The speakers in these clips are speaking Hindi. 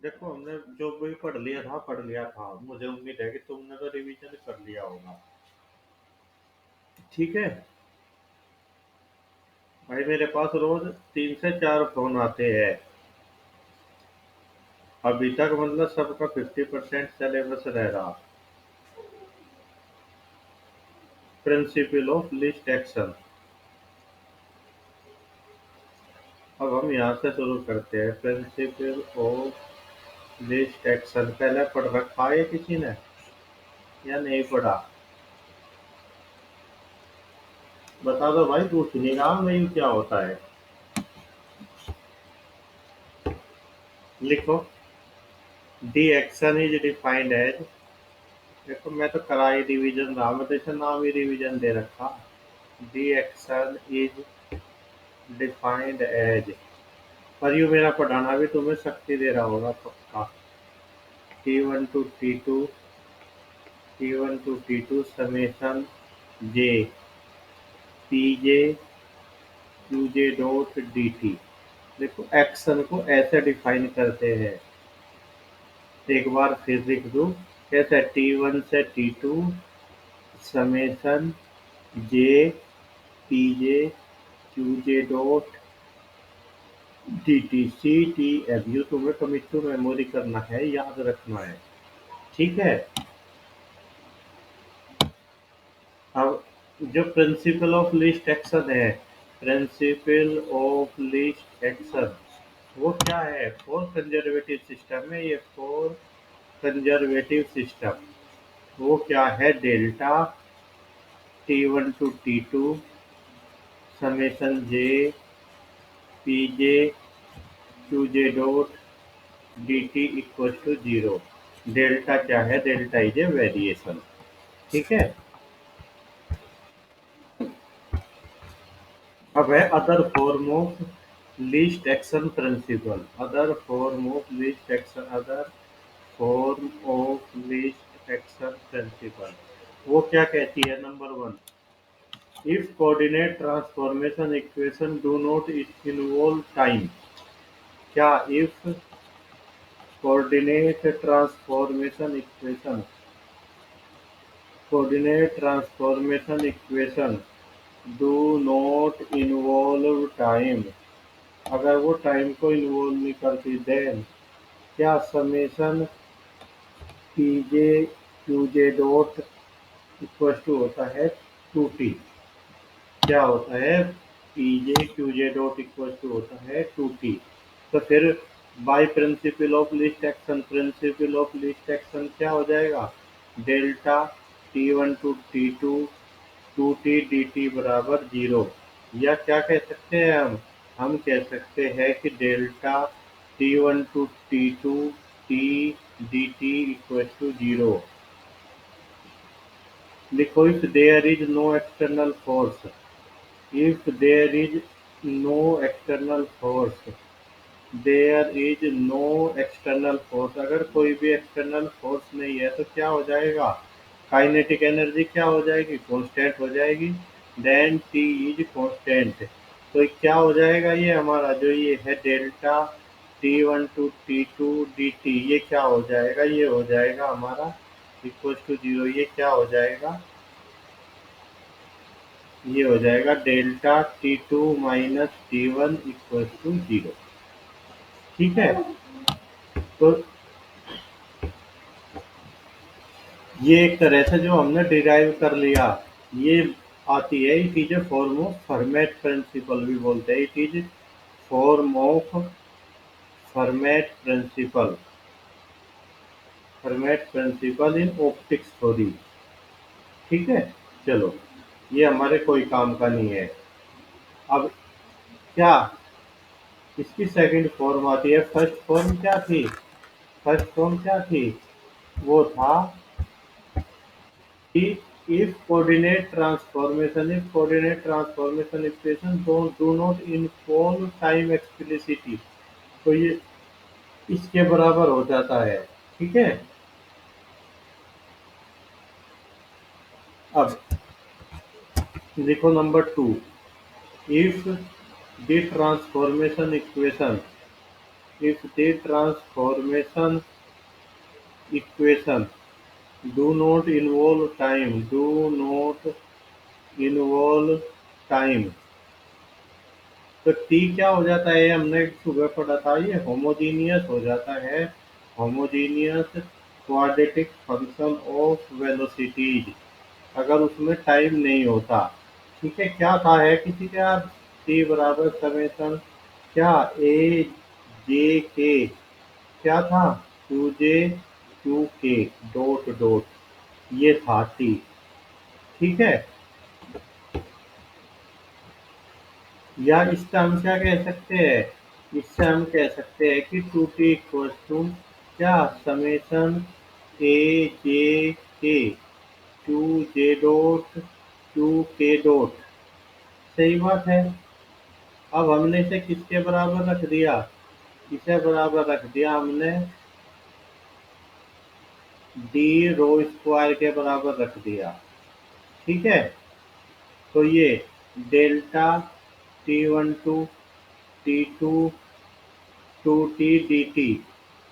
देखो, हमने जो भी पढ़ लिया था। मुझे उम्मीद है कि तुमने तो रिवीजन कर लिया होगा। ठीक है। भाई मेरे पास रोज 3 से 4 फोन आते हैं। अभी तक मतलब सबका 50% सिलेबस रह रहा। Principal of least action. अब हम यहाँ से शुरू करते हैं। प्रिंसिपल ऑफ लिस्ट एक्शन पहले पढ़ रखा है किसी ने या नहीं पढ़ा? बता दो भाई, पूछ नहीं रहा मैं, क्या होता है। लिखो। The action is defined as. देखो, मैं तो करा ही रिवीजन रहा, मैं तो इसे नाम ही रिवीजन दे रखा। The action is defined as. पर यू मेरा पढ़ाना भी तुम्हें शक्ति दे रहा होगा पक्का। T1 to T2, T1 to T2 summation J PJ QJ dot D t. देखो, एक्शन को ऐसे डिफाइन करते हैं। एक बार फिर लिख दूं। कैसे? T1 से T2 समेशन जे पीजे QJ dot D T C T F U. तुम्हें कमिट मेमोरी करना है, याद रखना है। ठीक है। अब जो प्रिंसिपल ऑफ लिस्ट एक्शन है, प्रिंसिपल ऑफ लिस्ट एक्शन वो क्या है? फोर कंजर्वेटिव सिस्टम है ये। फोर कंजर्वेटिव सिस्टम वो क्या है? Delta T1 to T2 summation J PJ QJ dot D T equal to 0। Delta क्या है? Delta is a variation. ठीक है। अब है other form of least action principle. Other form of least action. Other form of least action principle वो क्या कहती है? Number 1, if coordinate transformation equation do not involve time. क्या? If coordinate transformation equation, coordinate transformation equation do not involve time. अगर वो टाइम को इन्वॉल्व नहीं करती, देन क्या summation p j QJ dot equal to होता है 2t। क्या होता है? P j QJ dot equal to होता है 2t। तो फिर by principle of least action, principle of least action क्या हो जाएगा? Delta T1 to T2 2t dt बराबर 0। या क्या कह सकते हैं हम कह सकते हैं कि delta T1 to T2 t dt equal to 0। लिखो, if there is no external force. If there is no external force, there is no external force. अगर कोई भी एक्सटर्नल फोर्स नहीं है तो क्या हो जाएगा? काइनेटिक एनर्जी क्या हो जाएगी? कांस्टेंट हो जाएगी। Then t is constant. तो क्या हो जाएगा? ये हमारा जो ये है delta T1 to T2 dt, ये क्या हो जाएगा? ये हो जाएगा हमारा इक्वल टू 0। ये क्या हो जाएगा? ये हो जाएगा delta T2 - T1 equal to 0। ठीक है। तो ये एक तरह से जो हमने डिराइव कर लिया, ये आती है। It is a form of Fermat principle भी बोलते हैं। It is form of Fermat principle. Fermat principle in optics theory. ठीक है। चलो, ये हमारे कोई काम का नहीं है। अब क्या इसकी सेकंड फॉर्म आती है? फर्स्ट फॉर्म क्या थी? फर्स्ट फॉर्म क्या थी? वो था कि if coordinate transformation equation don't do not involve time explicitly, तो ये इसके बराबर हो जाता है। ठीक है। अब देखो number 2, if the transformation equation if the transformation equation do not involve time, तो टी क्या हो जाता है? हमने सुबह पढ़ा था, ये होमोजीनियस हो जाता है, homogeneous quadratic function of velocities, अगर उसमें टाइम नहीं होता। ठीक है, क्या था है किसी का यार? टी बराबर समेसन क्या, ए जे के, क्या था, क्यू जे क्यू के डॉट डॉट, ये था टी। ठीक है, या इसका हम क्या कह सकते हैं? इससे हम कह सकते हैं कि टू टी इक्वल टू क्या, समेसन ए जे के टू जे डॉट टू के डॉट। सही बात है। अब हमने इसे किसके बराबर रख दिया? इसे बराबर रख दिया हमने डी रो स्क्वायर के बराबर रख दिया। ठीक है, तो ये delta T12 T2 2T dt,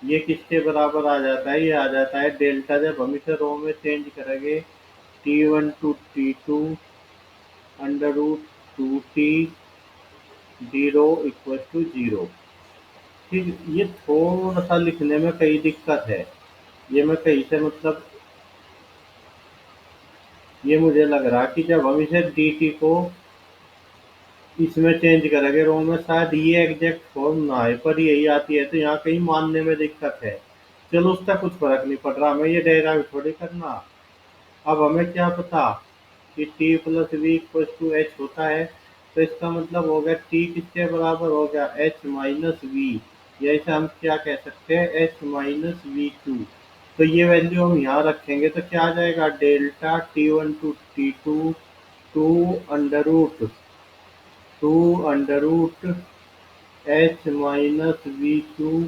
ये किसके बराबर आ जाता है? ये आ जाता है डेल्टा, जब हम इसे रो में चेंज करेंगे, T1 to T2 under root 2T d rho equal to zero. ठीक, ये थोड़ा सा लिखने में कई दिक्कत है, ये मैं कहीं से मतलब, ये मुझे लग रहा कि जब हम इसे डी टी को इसमें चेंज करेंगे रो में, शायद ये एग्जैक्ट फॉर्म ना आए, पर यही आती है, तो यहाँ कहीं मानने में दिक्कत है। चलो, उसका कुछ फर्क नहीं पड़ रहा, हमें ये डेराइव थोड़ी करना। अब हमें क्या पता कि t plus v equal to h होता है, तो इसका मतलब हो गया टी किसके बराबर हो गया, एच माइनस वी, या इसे हम क्या कह सकते हैं, एच माइनस वी क्यू। तो ये वैल्यू हम यहाँ रखेंगे तो क्या आ जाएगा, delta T1 to T2 two under root h minus v q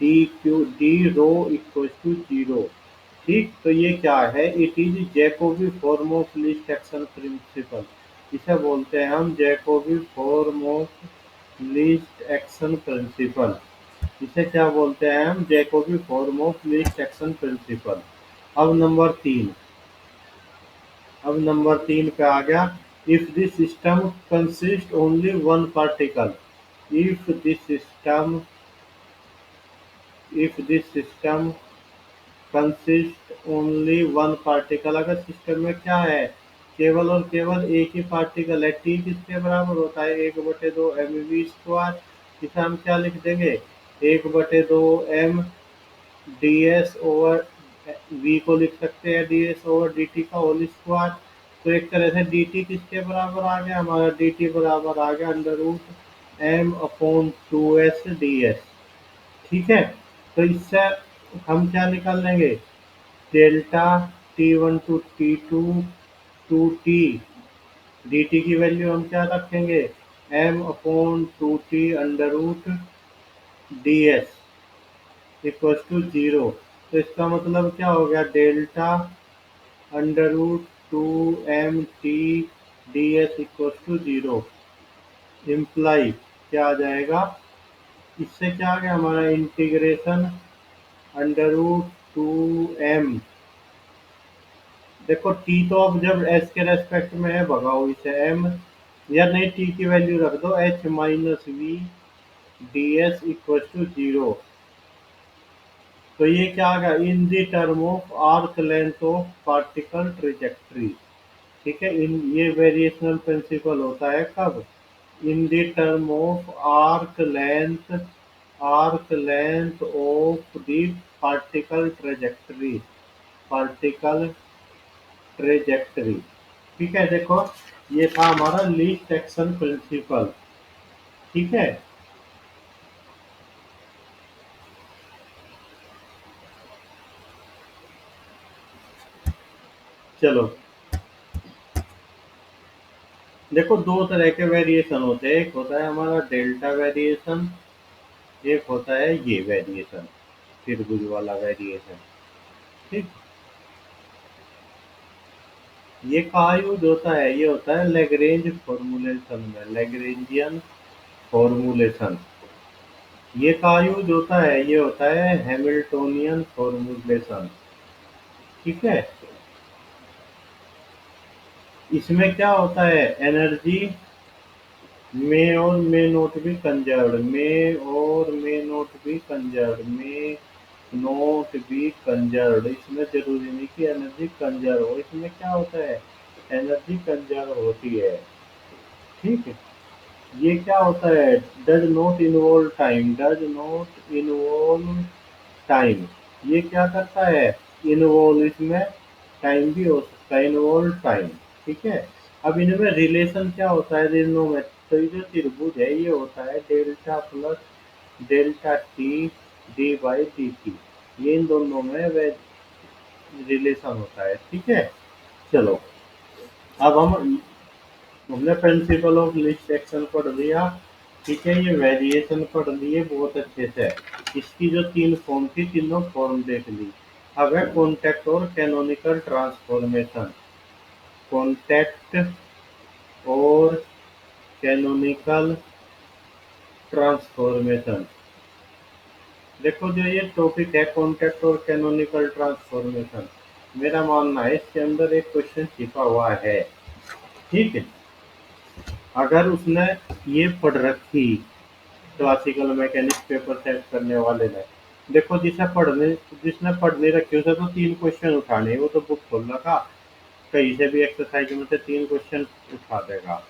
d rho equal to zero. ठीक, तो ये क्या है? It is Jacobi form of least action principle, इसे बोलते हैं हम Jacobi form of least action principle. इसे क्या बोलते हैं हम? Jacobi form of least action principle. अब नंबर तीन पे आ गया, if this system consist only one particle, if this system if this system consist only one particle, अगर सिस्टम में क्या है, केवल और केवल एक ही पार्टिकल है, टी किसके बराबर होता है, 1/2 mv स्क्वायर। इसे हम क्या लिख देंगे, 1/2 m d s over v को लिख सकते हैं d s over d t का होल स्क्वायर। तो एक तरह से डी टी किसके बराबर आ गया, हमारा डी टी बराबर आ गया अंडर रूट m/2s ds। ठीक है, तो इससे हम क्या निकाल लेंगे, delta T1 to T2 d t की वैल्यू हम क्या रखेंगे, m/2t under root d S equal to zero. तो इसका मतलब क्या हो गया, delta under root 2m t d S equal to zero, imply क्या आ जाएगा, इससे क्या आ गया हमारा इंटीग्रेशन अंडर रूट 2m। देखो टी तो अब जब एस के रेस्पेक्ट में है, भगाओ इसे एम, या नहीं टी की वैल्यू रख दो H minus V D S equal to zero. तो ये क्या आ गया, in the term of arc length of particle trajectory. ठीक है, इन ये वेरिएशनल प्रिंसिपल होता है कब, in the term of arc length of the particle trajectory particle trajectory. ठीक है, देखो ये था हमारा लीस्ट एक्शन प्रिंसिपल। ठीक है, चलो, देखो दो तरह के वेरिएशन होते हैं, एक होता है हमारा डेल्टा वेरिएशन, एक होता है ये वेरिएशन, त्रिभुज वाला वेरिएशन। ठीक, ये कहाँ यूज होता है? ये होता है लैग्रेंज फॉर्मूलेशन में, लैग्रेंजियन फॉर्मूलेशन। ये कहाँ यूज होता है? ये होता है हैमिल्टोनियन फॉर्मूलेशन। ठीक है। इसमें क्या होता है? एनर्जी मे और मे नॉट बी कंजर्व्ड, मे और may not be conserved, may not be conserved. इसमें जरूरी नहीं कि एनर्जी कंजर्व हो, इसमें क्या होता है? एनर्जी कंजर्व होती है। ठीक है। ये क्या होता है? Does not involve time, does not involve time. ये क्या करता है? इन्वॉल्व, इसमें टाइम भी हो सकता है, इन्वॉल्व टाइम। ठीक है। अब इनमें रिलेशन क्या होता है इन में? तो ये जो त्रिभुज है ये होता है delta plus delta T D by D T. ये इन दोनों में रिलेशन होता है। ठीक है। चलो, अब हमने प्रिंसिपल ऑफ लिस्ट एक्शन पढ़ लिया। ठीक है। ये वेरिएशन पढ़ लिए बहुत अच्छे से। इसकी जो तीन फॉर्म थी तीनों फॉर्म देख ली। अब है कॉन्टेक्ट और कैनोनिकल ट्रांसफॉर्मेशन। कॉन्टेक्ट और कैनोनिकल ट्रांसफॉर्मेशन। देखो, जो ये टॉपिक है कॉन्टेक्ट और कैनोनिकल ट्रांसफॉर्मेशन, मेरा मानना है इसके अंदर एक क्वेश्चन छिपा हुआ है। ठीक है। अगर उसने ये पढ़ रखी क्लासिकल मैकेनिक्स पेपर सेट करने वाले ने, देखो जिसने पढ़ नहीं रखी उसे तो तीन क्वेश्चन उठाने, वो तो बुक खोल रखा, कहीं से भी एक्सरसाइज में से तीन क्वेश्चन उठा देगा।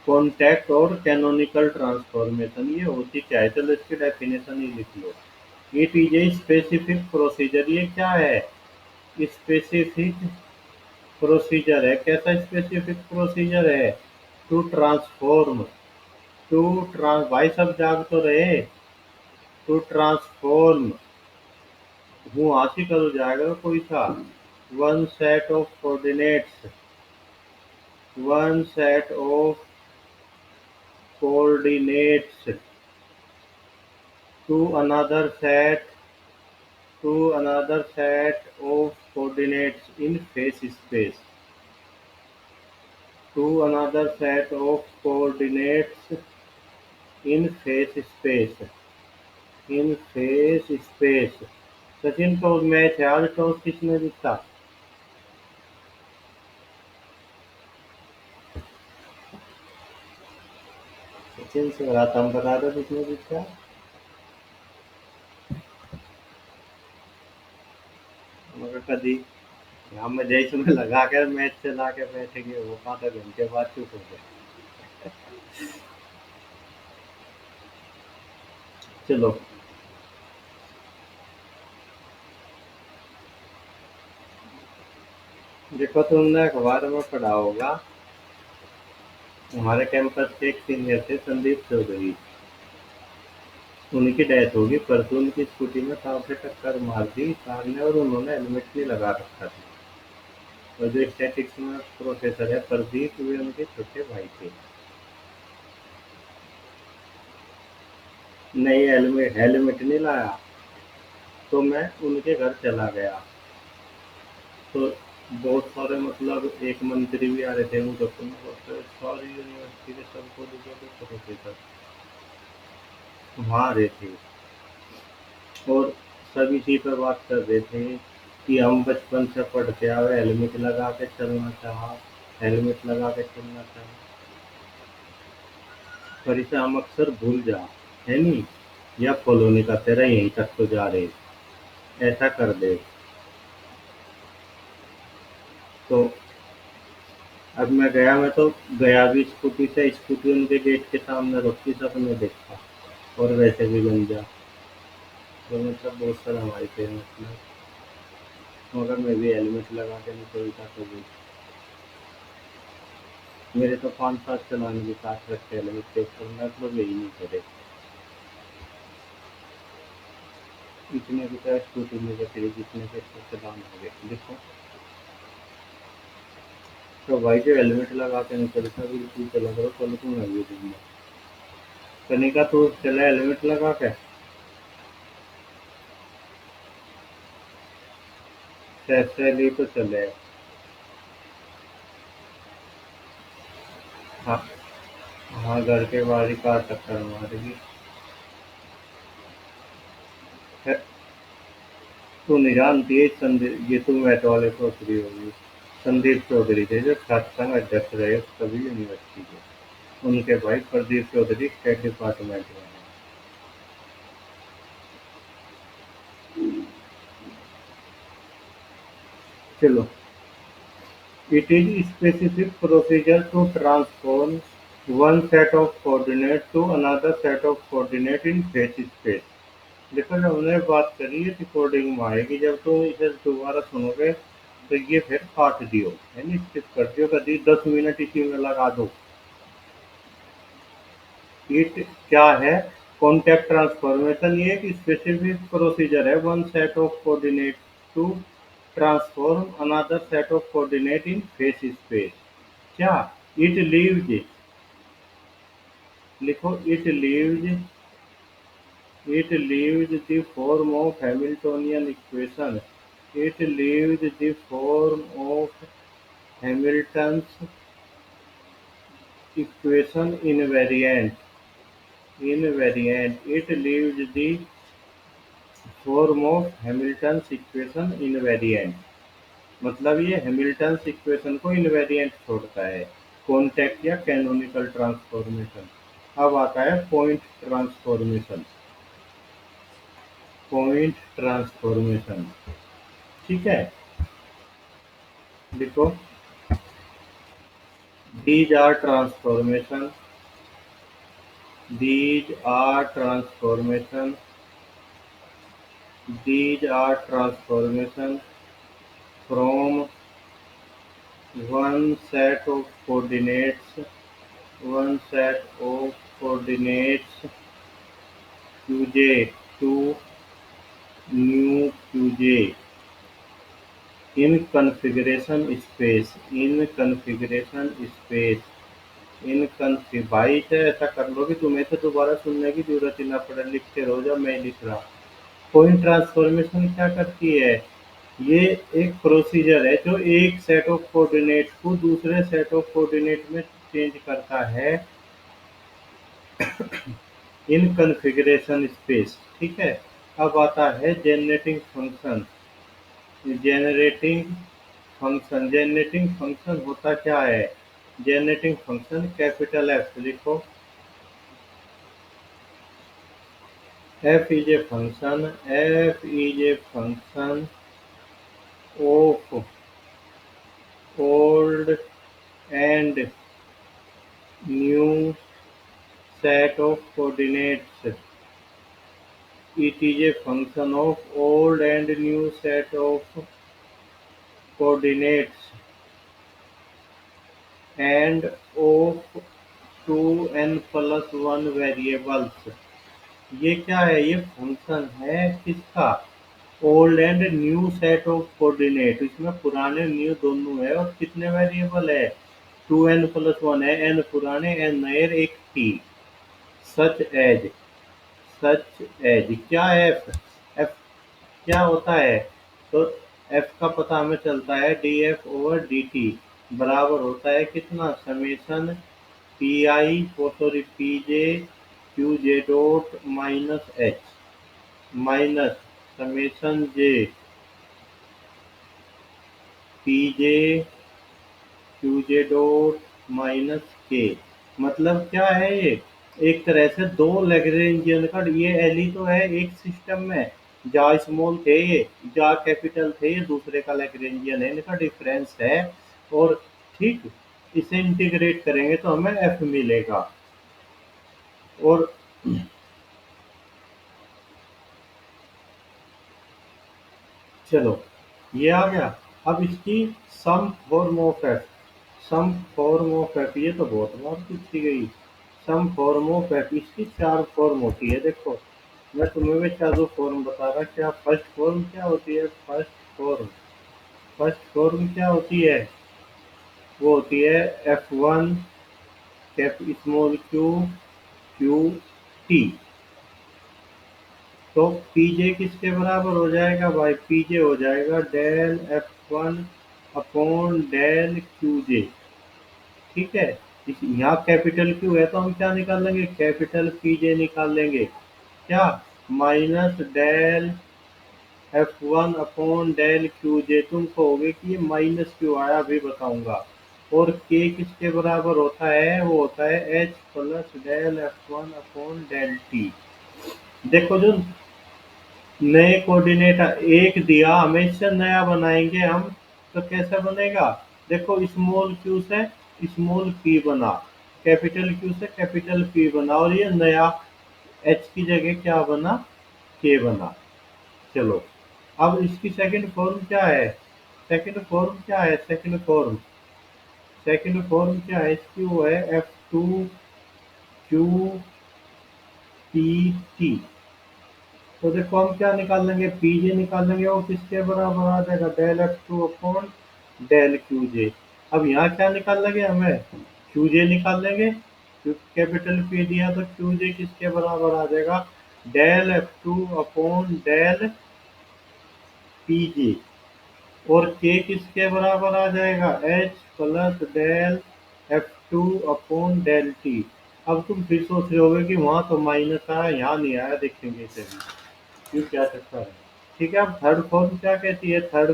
कॉन्टैक्ट और कैनोनिकल ट्रांसफॉर्मेशन ये होती क्या है? चलो इसकी डेफिनेशन ही लिख लो। It is a specific procedure. ये क्या है? स्पेसिफिक प्रोसीजर है। कैसा स्पेसिफिक प्रोसीजर है? टू ट्रांसफॉर्म, टू ट्रांस भाई सब जाग तो रहे। टू ट्रांसफॉर्म, हूँ हाथी का तो जाएगा कोई था। One set of coordinates, one set of coordinates to another set, to another set of coordinates in phase space, to another set of coordinates in phase space, in phase space। Sachin को मैच है आज, टॉस किसने जीता? सचिन से रहा था, हम बता दो किसने जीता। मगर कभी हम जैसे में लगा कर मैच चला के बैठ गए, वो आधा घंटे बाद चुप हो गए। चलो, देखो तुमने अखबार में पढ़ा होगा, हमारे कैंपस के एक सीनियर थे संदीप चौधरी, उनकी डेथ होगी परसों। उनकी स्कूटी में कार से टक्कर मार दी कार ने, और उन्होंने हेलमेट नहीं लगा रखा था। और जो स्टैटिक्स में प्रोफेसर है प्रदीप, वे उनके छोटे भाई थे। नहीं, हेलमेट हेलमेट नहीं लाया, तो मैं उनके घर चला गया। तो बहुत सारे, मतलब एक मंत्री भी आ रहे थे मुजफ्फर में, बहुत सारी यूनिवर्सिटी के सब कॉलेजों के प्रोफेसर वहाँ आ रहे थे। और सब इसी पर बात कर रहे थे कि हम बचपन से पढ़ते आ रहे, हेलमेट लगा के चलना चाहा, हेलमेट लगा के चलना चाहा, पर इसे हम अक्सर भूल जा, है नहीं, या फॉलो नहीं करते रहे, यहीं तक तो जा रहे, ऐसा कर दे। तो अब मैं गया, मैं तो गया भी स्कूटी से, स्कूटी उनके गेट के सामने रोकी, सबने देखा, और वैसे भी गंजा, तो मतलब बहुत सारा हमारे थे, मतलब मगर मैं भी हेलमेट लगा के निकलता तो भी, मेरे तो 5-7 चलाने के साथ रखे हेलमेट के ऊपर, मतलब यही नहीं करे। इतने भी तो स्कूटी में बचे जितने के चलान हो गए, देखो। तो भाई जो हेलमेट लगा के निकलता बिल्कुल चला करो, कल को मैं भी दूंगा। कनिका, तू चला हेलमेट लगा के? सैली तो चले। हाँ। हाँ, घर के बाहर ही कार टक्कर मारेगी। है- तू नहीं जानती है संदीप, ये तुम मैथ वाले सोच रही होगी। संदीप चौधरी थे जो छात्र संघ अध्यक्ष रहे सभी यूनिवर्सिटी के। उनके भाई प्रदीप चौधरी स्टेट डिपार्टमेंट में हैं। चलो। It is specific procedure to transform one set of coordinate to another set of coordinate in phase space। देखो, जब हमने बात करी है रिकॉर्डिंग में आएगी, जब तुम इसे दोबारा सुनोगे तो ये फिर काट दियो, यानी स्किप कर दियो, कभी 10 मिनट इसी में लगा दो। इट क्या है? कॉन्टैक्ट ट्रांसफॉर्मेशन ये एक स्पेसिफिक प्रोसीजर है, one set of coordinate to transform another set of coordinate in phase space. क्या? इट लीव्स, लिखो, it leaves the form of Hamiltonian equation. It leaves the form of Hamilton's equation invariant. It leaves the form of Hamilton's equation invariant. मतलब ये हैमिल्टन्स इक्वेशन को इनवेरिएंट छोड़ता है। कॉन्टैक्ट या कैनोनिकल ट्रांसफॉर्मेशन। अब आता है पॉइंट ट्रांसफॉर्मेशन। पॉइंट ट्रांसफॉर्मेशन, ठीक है। देखो, these are transformation these are transformation these are transformation from one set of coordinates one set of coordinates qj to new qj in configuration space भाई से ऐसा कर लो कि तुम्हें तो दोबारा सुनने की जरूरत ही ना पड़े, लिखते रहो जब मैं लिख रहा। पॉइंट ट्रांसफॉर्मेशन क्या करती है? ये एक प्रोसीजर है जो एक सेट ऑफ कोऑर्डिनेट को दूसरे सेट ऑफ कोऑर्डिनेट में चेंज करता है इन कॉन्फ़िगरेशन स्पेस, ठीक है। अब आता है generating function. Generating generating function होता क्या है? जेनरेटिंग फंक्शन कैपिटल एफ लिखो। f is a function of old and new set of coordinates। It is a function of old and new set of coordinates and of 2n+1 variables। ये क्या है? ये फंक्शन है किसका? Old and new set of coordinate. इसमें पुराने न्यू दोनों है और कितने वेरिएबल है? 2n+1 है, n पुराने n नए, एक t। Such as such as क्या है? एफ क्या होता है? तो एफ का पता हमें चलता है df/dt बराबर होता है कितना? Summation P J Q J dot minus H minus summation J P J Q J dot minus के। मतलब क्या है ये? एक तरह से दो लैग्रेंजियन का, ये एली तो है एक सिस्टम में, जा स्मॉल थे ये, जा कैपिटल थे ये, दूसरे का लैग्रेंजियन है, इनका डिफरेंस है। और ठीक, इसे इंटीग्रेट करेंगे तो हमें एफ मिलेगा। और चलो, ये आ गया। अब इसकी some form of f. Some form of f ये तो बहुत बार पूछी गई। सम फॉर्म ऑफ एफ, इसकी चार फॉर्म होती है। देखो, मैं तुम्हें भी चारों फॉर्म बता रहा। क्या फर्स्ट फॉर्म क्या होती है? फर्स्ट फॉर्म क्या होती है? वो होती है F1 cap small Q Q T. तो पीजे किसके बराबर हो जाएगा भाई? पीजे हो जाएगा del F1 upon del QJ। ठीक है। यहाँ कैपिटल क्यू है तो हम क्या निकाल लेंगे? कैपिटल पीजे निकाल लेंगे। क्या? Minus del F1 upon del QJ। तुम कहोगे कि ये माइनस क्यों आया, अभी बताऊंगा। और के किसके बराबर होता है? वो होता है H plus del F1 upon del t. देखो जो नए कोऑर्डिनेट एक दिया, हमेशा नया बनाएंगे हम। तो कैसे बनेगा? देखो स्मॉल क्यू से स्मॉल पी बना, कैपिटल क्यू से कैपिटल पी बना, और ये नया एच की जगह क्या बना? के बना। चलो, अब इसकी सेकंड फॉर्म क्या है? सेकंड फॉर्म क्या है इसकी? वो है F2QPT। तो देखो हम क्या निकाल लेंगे? पीजे निकाल लेंगे, और किसके बराबर आ जाएगा? Del F2 upon del QJ। अब यहाँ क्या निकाल लेंगे हमें? QJ निकाल लेंगे, क्योंकि कैपिटल पी दिया तो QJ किसके बराबर आ जाएगा? Del F2 upon del PJ। और K किसके बराबर आ जाएगा? H plus del F2 upon del T। अब तुम फिर सोच रहे होगे कि वहां तो माइनस आया, यहाँ नहीं आया, देखेंगे चलिए क्यों, क्या चक्कर है। ठीक है। अब थर्ड फॉर्म क्या कहती है? थर्ड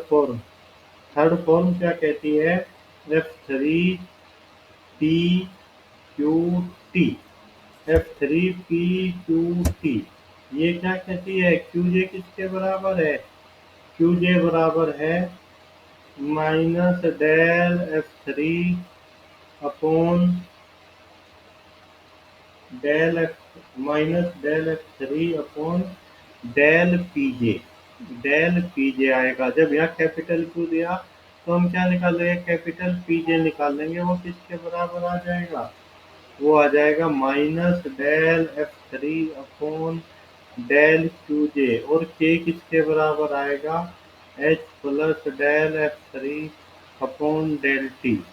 फॉर्म क्या कहती है? F3PQT। F3PQT ये क्या कहती है? QJ किसके बराबर है? QJ बराबर है minus del F3 upon del F minus del F3 upon del PJ. Del PJ आएगा। जब यहाँ कैपिटल क्यू दिया तो हम क्या निकाल लेंगे? कैपिटल पीजे निकाल लेंगे। वो किसके बराबर आ जाएगा? वो आ जाएगा minus del F3 upon del QJ। और के किसके बराबर आएगा? H plus del F3 upon del t.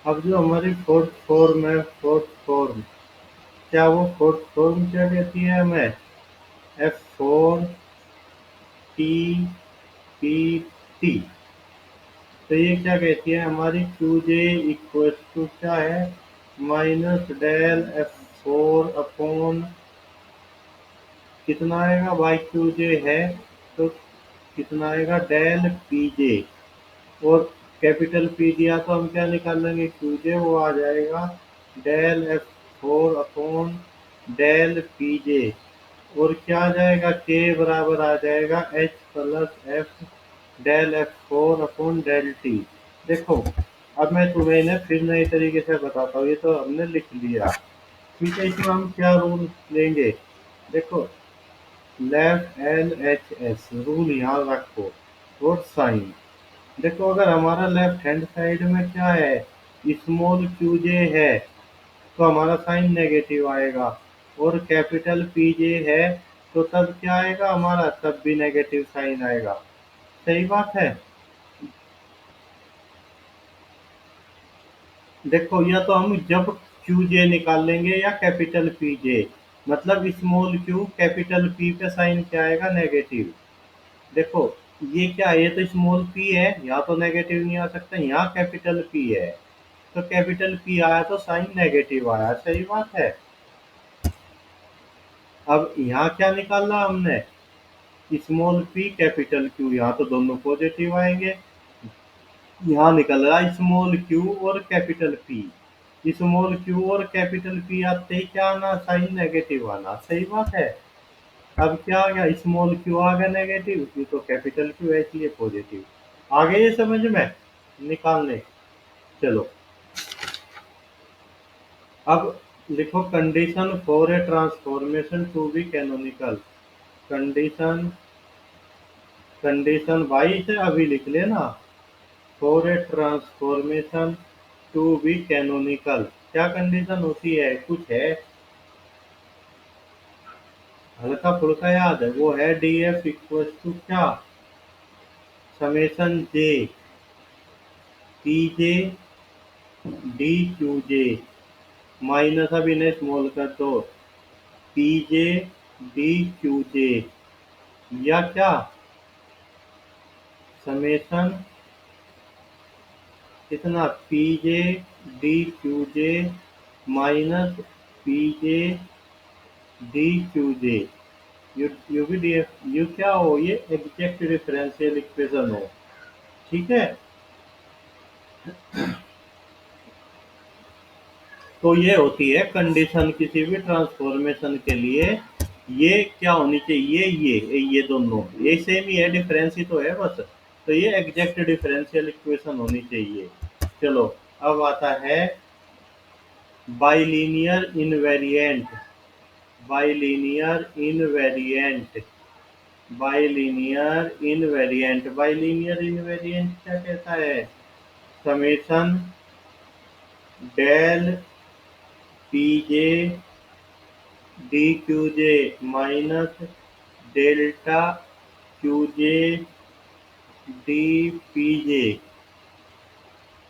अब जो हमारी फोर्थ फॉर्म, क्या वो फोर्थ फॉर्म क्या कहती है हमें? F4PPT। तो ये क्या कहती है हमारी? QJ इक्वल टू क्या है? माइनस डेल F4 अपॉन कितना आएगा भाई? QJ है तो कितना आएगा? Del PJ। और कैपिटल पी दिया तो हम क्या निकाल लेंगे? QJ। वो आ जाएगा del F4 upon del PJ। और क्या आ जाएगा? के बराबर आ जाएगा H plus f del F4 upon del t. देखो, अब मैं तुम्हें इन्हें फिर नए तरीके से बताता हूँ। ये तो हमने लिख लिया। ठीक है। इसमें हम क्या रूल लेंगे? देखो, लेफ्ट LHS रूल यहाँ रखो। और साइन। देखो, अगर हमारा लेफ्ट हैंड साइड में क्या है? स्मॉल QJ है, तो हमारा साइन नेगेटिव आएगा। और कैपिटल पीजे है तो तब क्या आएगा हमारा? तब भी नेगेटिव साइन आएगा। सही बात है। देखो, या तो हम जब QJ निकाल लेंगे या कैपिटल पीजे, मतलब स्मॉल क्यू कैपिटल पी पे साइन क्या आएगा? नेगेटिव। देखो, ये क्या है? ये तो स्मॉल पी है, यहाँ तो नेगेटिव नहीं आ सकता। यहाँ कैपिटल पी है तो कैपिटल पी आया तो साइन नेगेटिव आया। सही बात है। अब यहाँ क्या निकालना हमने? Small P capital Q. यहाँ तो दोनों पॉजिटिव आएंगे। यहाँ निकल रहा स्मॉल क्यू और कैपिटल पी। स्मॉल क्यू और कैपिटल पी आते ही क्या आना? साइन नेगेटिव आना। सही बात है। अब क्या आ गया? स्मॉल क्यू आ गया नेगेटिव, ये तो कैपिटल क्यू है इसलिए पॉजिटिव। आ गए ये समझ में निकालने? चलो, अब लिखो condition for a transformation to be canonical. Condition condition भाई इसे अभी लिख लेना। For a transformation to be canonical क्या कंडीशन होती है? कुछ है हल्का फुल्का याद है? वो है DF इक्वल टू क्या? समेशन जे पीजे DQJ माइनस, अब इन्हें स्मॉल कर दो, पीजे डी क्यू जे, या क्या समेशन कितना P J D Q J minus P J D Q J, you भी डी यू क्या हो, ये एग्जैक्ट डिफरेंशियल इक्वेशन हो। ठीक है, तो ये होती है कंडीशन किसी भी ट्रांसफॉर्मेशन के लिए। ये क्या होनी चाहिए, ये दोनों ये सेम ही है, डिफरेंस ही तो है बस। तो ये एग्जैक्ट डिफरेंशियल इक्वेशन होनी चाहिए। चलो, अब आता है bilinear invariant. Bilinear invariant bilinear invariant bilinear invariant क्या कहता है, summation del P J D Q J minus delta Q J D P J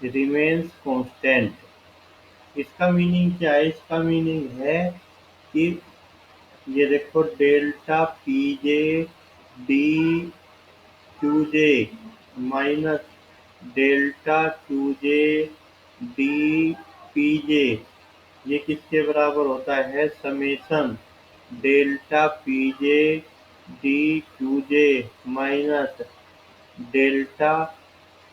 remains constant. इसका मीनिंग क्या है, इसका मीनिंग है कि ये देखो delta P J D Q J minus delta Q J D P J, ये किसके बराबर होता है, summation delta P J D Q J minus delta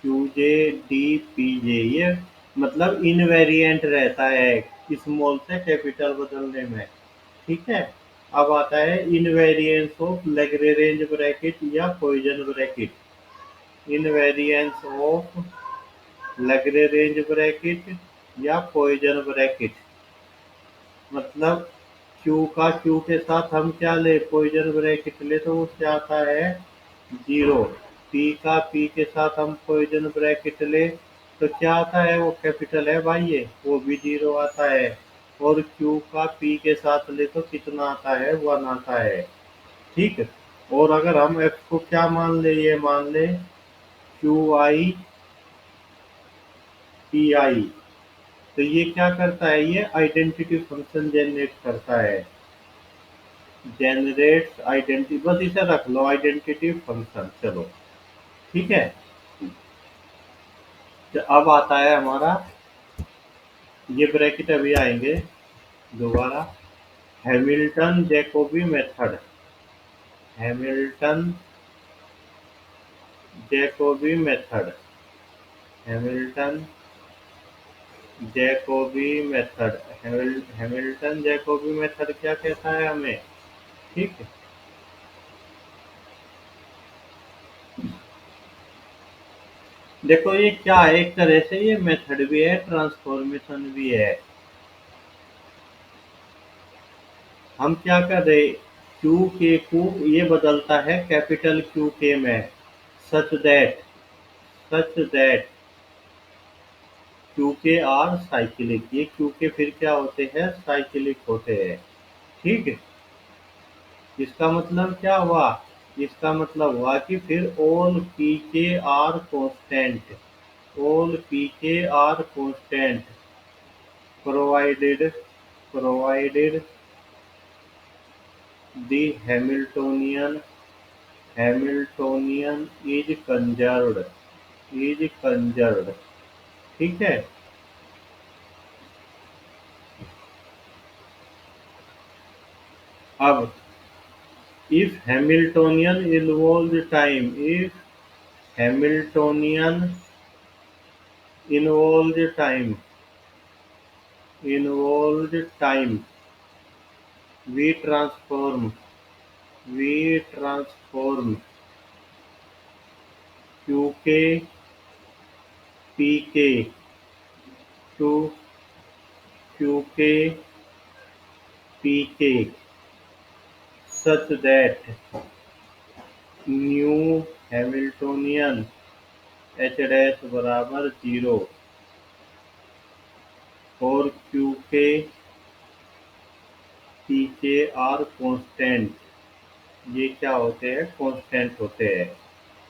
Q J D P J. ये मतलब इनवेरिएंट रहता है स्मॉल से कैपिटल बदलने में। ठीक है, अब आता है इनवेरिएंस ऑफ लैग्रेंज ब्रैकेट या poison bracket. Invariance of Lagrange bracket या पॉइजन ब्रैकेट, मतलब क्यू का क्यू के साथ हम क्या ले, पॉइजन ब्रैकेट ले, तो वो क्या आता है, जीरो। पी का पी के साथ हम पॉइजन ब्रैकेट ले तो क्या आता है, वो कैपिटल है भाई, ये वो भी जीरो आता है। और क्यू का पी के साथ ले तो कितना आता है, वन आता है। ठीक, और अगर हम एफ को क्या मान ले, ये मान ले क्यू आई पी आई, तो ये क्या करता है, ये आइडेंटिटी फंक्शन जनरेट करता है। जनरेट्स आइडेंटिटी, बस इसे रख लो आइडेंटिटी फंक्शन। चलो ठीक है, तो अब आता है हमारा, ये ब्रैकेट अभी आएंगे दोबारा, Hamilton Jacobi method. Hamilton Jacobi method Hamilton Jacobi method Hamilton Jacobi method क्या कहता है हमें। ठीक है, देखो ये क्या है, एक तरह से ये मेथड भी है, ट्रांसफॉर्मेशन भी है। हम क्या कर रहे, क्यू के को ये बदलता है कैपिटल क्यू के में, सच दैट क्यू के आर साइक्लिक, ये क्यू के फिर क्या होते हैं, साइक्लिक होते हैं। ठीक है, इसका मतलब क्या हुआ, इसका मतलब हुआ कि फिर all p k are constant, all p k are constant provided provided the Hamiltonian is conserved. ठीक है, अब if Hamiltonian involved time, we transform qk pk to qk pk such that new Hamiltonian H dash बराबर जीरो और क्यू के पी के आर कॉन्स्टेंट, ये क्या होते हैं, कॉन्स्टेंट होते हैं।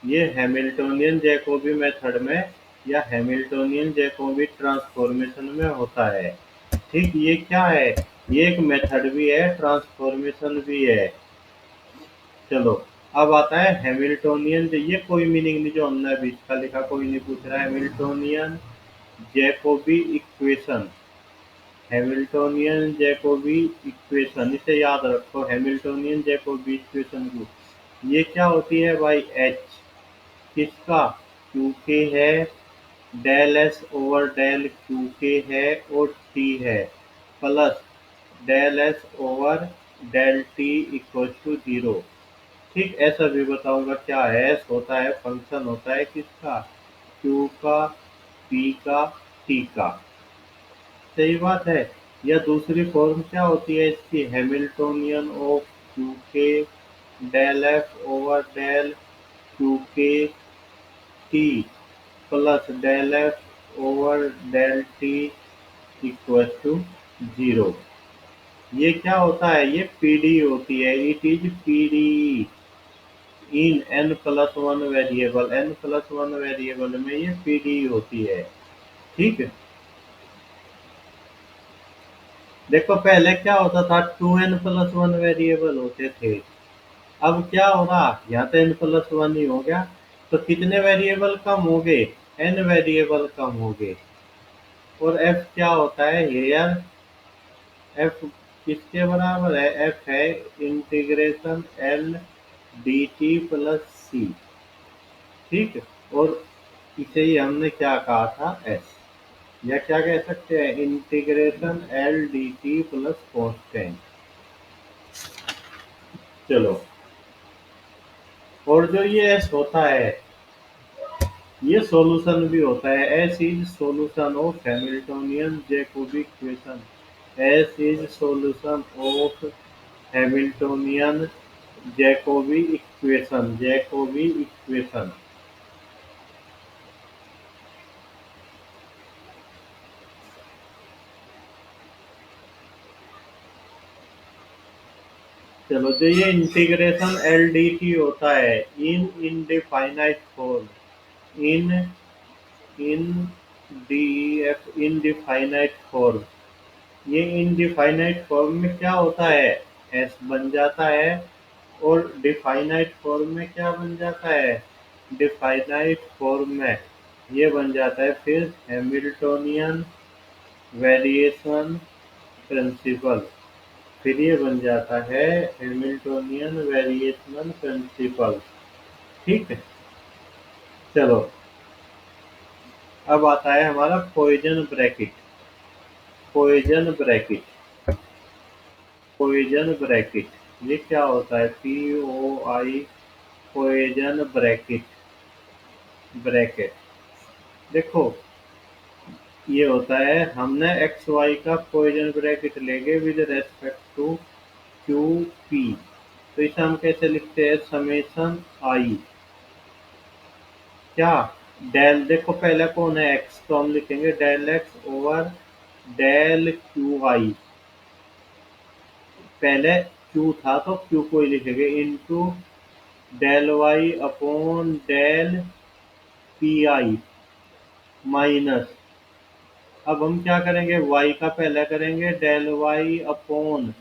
ये हैमिल्टोनियन जैकोबी मेथड में या हैमिल्टोनियन जैकोबी ट्रांसफॉर्मेशन में होता है। ठीक, ये क्या है, ये एक मेथड भी है, ट्रांसफॉर्मेशन भी है। चलो, अब आता है हैमिल्टोनियन। ये कोई मीनिंग नहीं जो हमने अभी इसका लिखा, कोई नहीं पूछ रहा है। Hamiltonian Jacobi equation, Hamiltonian Jacobi equation, इसे याद रखो, हैमिल्टोनियन जैकोबी इक्वेशन को। ये क्या होती है भाई? एच किसका? क्यू के है, del s over del Q k है और टी है, plus del s over del T equal to zero. ठीक, ऐसा भी बताऊंगा क्या है। एस होता है फंक्शन होता है किसका? क्यू का, पी का, टी का। सही बात है। या दूसरी फॉर्म क्या होती है इसकी? Hamiltonian of Q K del F over del Q K T plus del F over del T equal to zero. ये क्या होता है? ये पीडी होती है। It is PD in N plus one variable. N plus one variable में ये पीडी होती है। ठीक है, देखो पहले क्या होता था, two n plus one variable होते थे। अब क्या होगा? यहाँ तो एन प्लस वन ही हो गया, तो कितने वेरिएबल कम हो गए? एन वेरिएबल कम हो गए। और एफ क्या होता है हेयर? एफ किसके बराबर है? एफ है integration L D T plus C. ठीक, और इसे ही हमने क्या कहा था? एस। या क्या कह सकते हैं? Integration L D T plus constant. चलो, और जो ये एस होता है, ये सॉल्यूशन भी होता है। S is solution of Hamiltonian Jacobi equation. S is solution of Hamiltonian Jacobi equation. Jacobi equation. चलो, जो ये इंटीग्रेशन एल डी टी होता है इन इनडिफाइनाइट फॉर्म, इन इन डी एफ इनडिफाइनाइट फॉर्म, ये इनडिफाइनाइट फॉर्म में क्या होता है? एस बन जाता है। और डिफाइनाइट फॉर्म में क्या बन जाता है? डिफाइनाइट फॉर्म में ये बन जाता है फिर हैमिल्टोनियन वेरिएशन प्रिंसिपल। फिर ये बन जाता है हैमिल्टोनियन वेरिएशनल प्रिंसिपल। ठीक है, चलो, अब आता है हमारा Poisson bracket. Poisson bracket, Poisson bracket ये क्या होता है? P O I, Poisson bracket. Bracket, देखो ये होता है, हमने एक्स वाई का पॉइजन ब्रैकेट लेंगे with respect to q p. तो इसे हम कैसे लिखते हैं? समेशन आई क्या? डेल, देखो पहले कौन है? एक्स, तो हम लिखेंगे del x over del Q i. पहले क्यू था तो क्यू को ही लिखेंगे, into del y upon del p i minus. अब हम क्या करेंगे? y का पहले करेंगे डेल वाई अपॉन,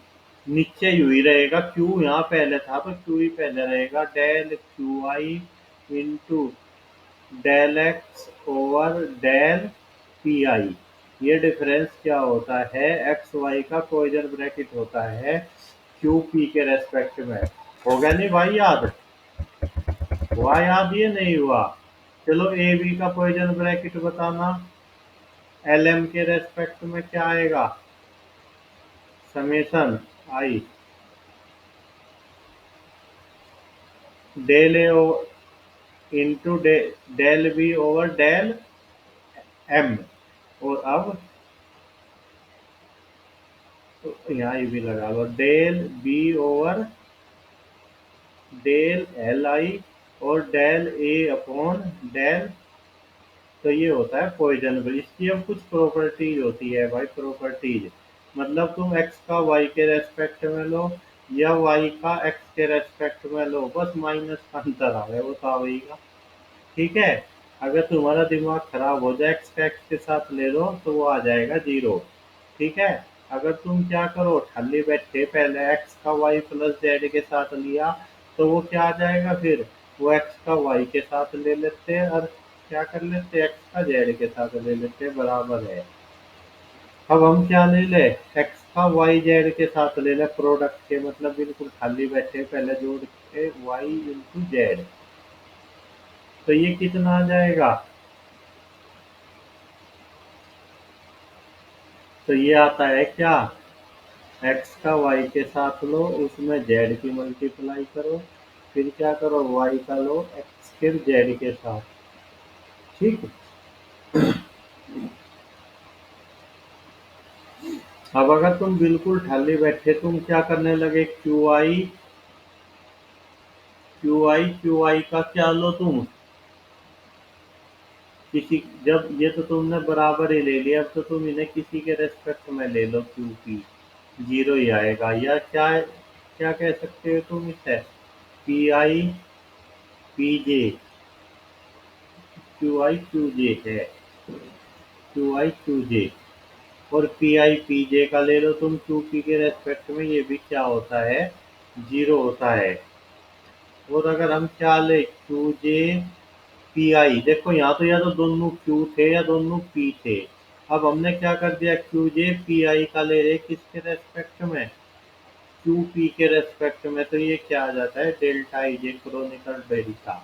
नीचे यू ही रहेगा, क्यू यहाँ पहले था तो क्यू ही पहले रहेगा, del Q i into del x over del p i. ये डिफरेंस क्या होता है? एक्स वाई का पॉइजन ब्रैकेट होता है क्यू पी के रेस्पेक्ट में। हो गया नहीं भाई याद? हुआ याद? ये नहीं हुआ? चलो, ए बी का पॉइजन ब्रैकेट बताना। एल एम के रेस्पेक्ट में क्या आएगा? Summation I del A into del B over del M. और अब तो यहाँ ये भी लगा लो, del B over del L I और डेल ए अपॉन डेल। तो ये होता है पॉइजनेबल। इसकी अब कुछ प्रॉपर्टीज होती है भाई, प्रॉपर्टीज। मतलब तुम x का y के रेस्पेक्ट में लो या y का x के रेस्पेक्ट में लो, बस माइनस का अंतर आ गया, वो तो आएगा। ठीक है, अगर तुम्हारा दिमाग खराब हो जाए x का x के साथ ले लो तो वो आ जाएगा जीरो। ठीक है, अगर तुम क्या करो खाली बैठे पहले एक्स का वाई प्लस जेड के साथ लिया तो वो क्या आ जाएगा फिर वो एक्स का वाई के साथ ले लेते और क्या कर लेते एक्स का जेड के साथ ले लेते बराबर है। अब हम क्या ले ले एक्स का वाई जेड के साथ ले ले प्रोडक्ट के मतलब बिल्कुल खाली बैठे पहले जोड़ के वाई इंटू जेड तो ये कितना आ जाएगा। तो ये आता है क्या एक्स का वाई के साथ लो उसमें जेड की मल्टीप्लाई करो फिर क्या करो वाई का लो एक्स फिर जेड के साथ। ठीक। अब अगर तुम बिल्कुल खाली बैठे तुम क्या करने लगे क्यू आई का क्या लो तुम किसी जब ये तो तुमने बराबर ही ले लिया अब तो तुम इन्हें किसी के रेस्पेक्ट में ले लो क्यू पी जीरो ही आएगा या क्या क्या कह सकते हो तुम इसे P I P J Q J है क्यू जे और पी आई पी जे का ले लो तुम क्यू पी के रेस्पेक्ट में ये भी क्या होता है जीरो होता है। और अगर हम क्या ले क्यू जे पी आई देखो यहाँ तो या तो दोनों क्यू थे या दोनों पी थे। अब हमने क्या कर दिया क्यू जे पी आई का ले रहे किसके रेस्पेक्ट में क्यू पी के रेस्पेक्ट में तो ये क्या आ जाता है डेल्टा आई जे क्रोनिकल डेल्टा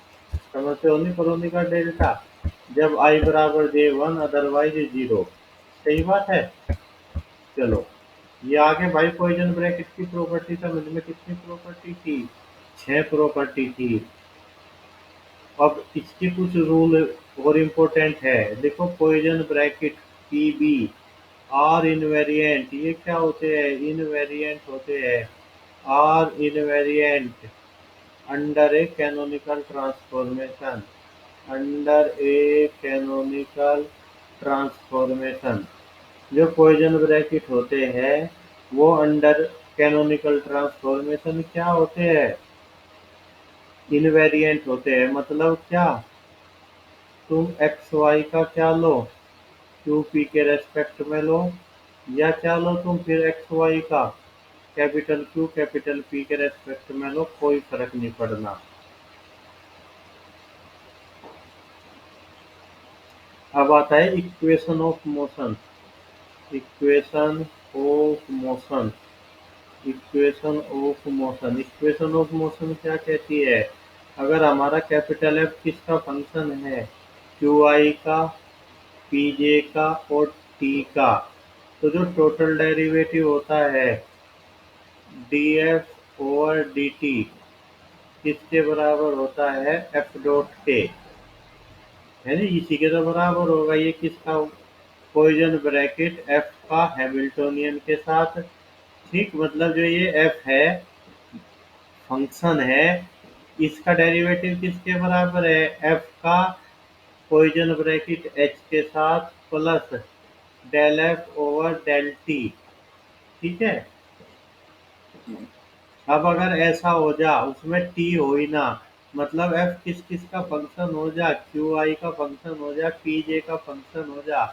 समझते हो नहीं क्रोनिकल डेल्टा जब आई बराबर जे वन अदरवाइज जीरो सही बात है। चलो ये आगे भाई पॉइजन ब्रैकेट की प्रॉपर्टी समझ में कितनी प्रॉपर्टी थी 6 प्रॉपर्टी थी। अब इसके कुछ रूल और इम्पोर्टेंट है देखो Poisson bracket P B are invariant ये क्या होते हैं इनवेरिएंट होते हैं are invariant under a canonical transformation under a canonical transformation जो पॉइजन ब्रैकेट होते हैं वो अंडर कैनोनिकल ट्रांसफॉर्मेशन क्या होते हैं इनवेरिएंट होते हैं मतलब क्या तुम एक्स वाई का क्या लो क्यू पी के रेस्पेक्ट में लो या क्या लो तुम फिर एक्स वाई का कैपिटल क्यू कैपिटल पी के रेस्पेक्ट में लो कोई फर्क नहीं पड़ना। अब आता है equation of motion equation of motion equation of motion क्या कहती है अगर हमारा कैपिटल एफ किसका फंक्शन है क्यू आई का पी जे का और टी का तो जो टोटल डेरिवेटिव होता है D F over d T किसके बराबर होता है एफ डॉट के है ना इसी के तो बराबर होगा ये किसका पॉइजन ब्रैकेट एफ का हैमिल्टोनियन के साथ। ठीक मतलब जो ये एफ है फंक्शन है इसका डेरिवेटिव किसके बराबर है एफ का पॉइजन ब्रैकेट एच के साथ plus del F over del t. ठीक है। अब अगर ऐसा हो जा उसमें टी हो ही ना मतलब एफ किस किस का फंक्शन हो जा क्यू आई का फंक्शन हो जा पी जे का फंक्शन हो जा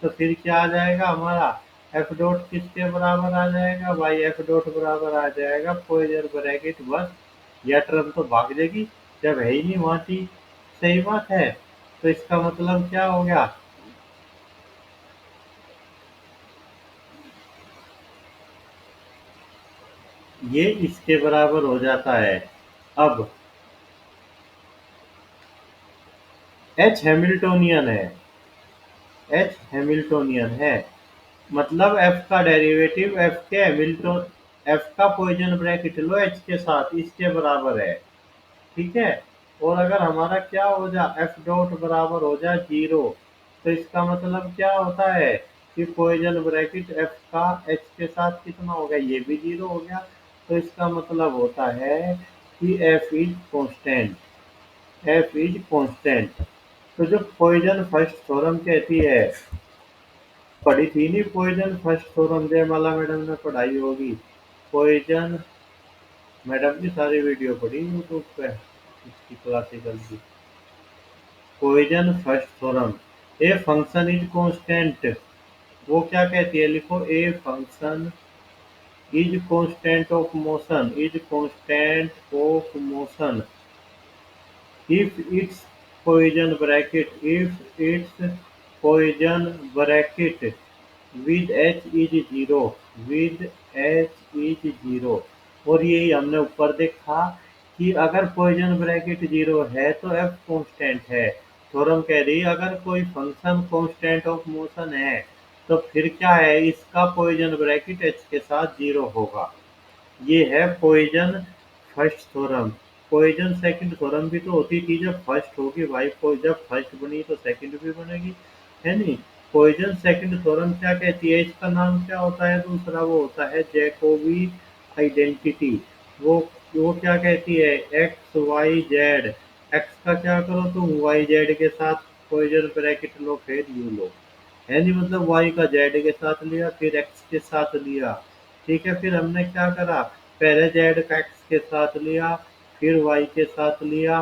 तो फिर क्या आ जाएगा हमारा एफ डॉट किसके बराबर आ जाएगा भाई एफ डॉट बराबर आ जाएगा पॉइजन ब्रैकेट बस यह टर्म तो भाग जाएगी जब है ही नहीं वहां टी सही बात है। तो इसका मतलब क्या हो गया ये इसके बराबर हो जाता है। अब एच हैमिल्टोनियन है एच हैमिल्टोनियन है मतलब एफ का डेरिवेटिव एफ के हैमिल्टन एफ का पॉइजन ब्रैकेट लो एच के साथ इसके बराबर है। ठीक है। और अगर हमारा क्या हो जा एफ डॉट बराबर हो जाए जीरो तो इसका मतलब क्या होता है कि पॉइजन ब्रैकेट एफ का एच के साथ कितना हो गया ये भी जीरो हो गया। तो इसका मतलब होता है कि F is constant F is constant. तो जो पॉइजन फर्स्ट थ्योरम कहती है पढ़ी थी नहीं पॉइजन फर्स्ट थ्योरम जयमाला मैडम ने पढ़ाई होगी पॉइजन मैडम की सारी वीडियो पढ़ी यूट्यूब पे इसकी क्लासिकल की Poisson first theorem a function is constant वो क्या कहती है, लिखो, a function is constant of motion, is constant of motion if its Poisson bracket with h is zero, with h is zero। और यही हमने ऊपर देखा कि अगर पॉइजन ब्रैकेट जीरो है तो एफ कांस्टेंट है। थ्योरम कह रही है अगर कोई फंक्शन कांस्टेंट ऑफ मोशन है तो फिर क्या है, इसका पॉइजन ब्रैकेट एच के साथ जीरो होगा। ये है Poisson first theorem. Poisson second theorem भी तो होती थी, जब फर्स्ट होगी भाई, जब फर्स्ट बनी तो सेकंड भी बनेगी, है नहीं। पॉइजन सेकंड थ्योरम क्या कहती है, इसका नाम क्या होता है दूसरा, वो होता है जैकोबी आइडेंटिटी। वो वो क्या कहती है, एक्स वाई जेड, एक्स का क्या करो तुम वाई जेड के साथ पॉइजन ब्रैकेट लो, फिर यू लो, है नहीं, मतलब वाई का जेड के साथ लिया फिर एक्स के साथ लिया। ठीक है, फिर हमने क्या करा, पहले जेड का एक्स के साथ लिया, फिर वाई के साथ लिया,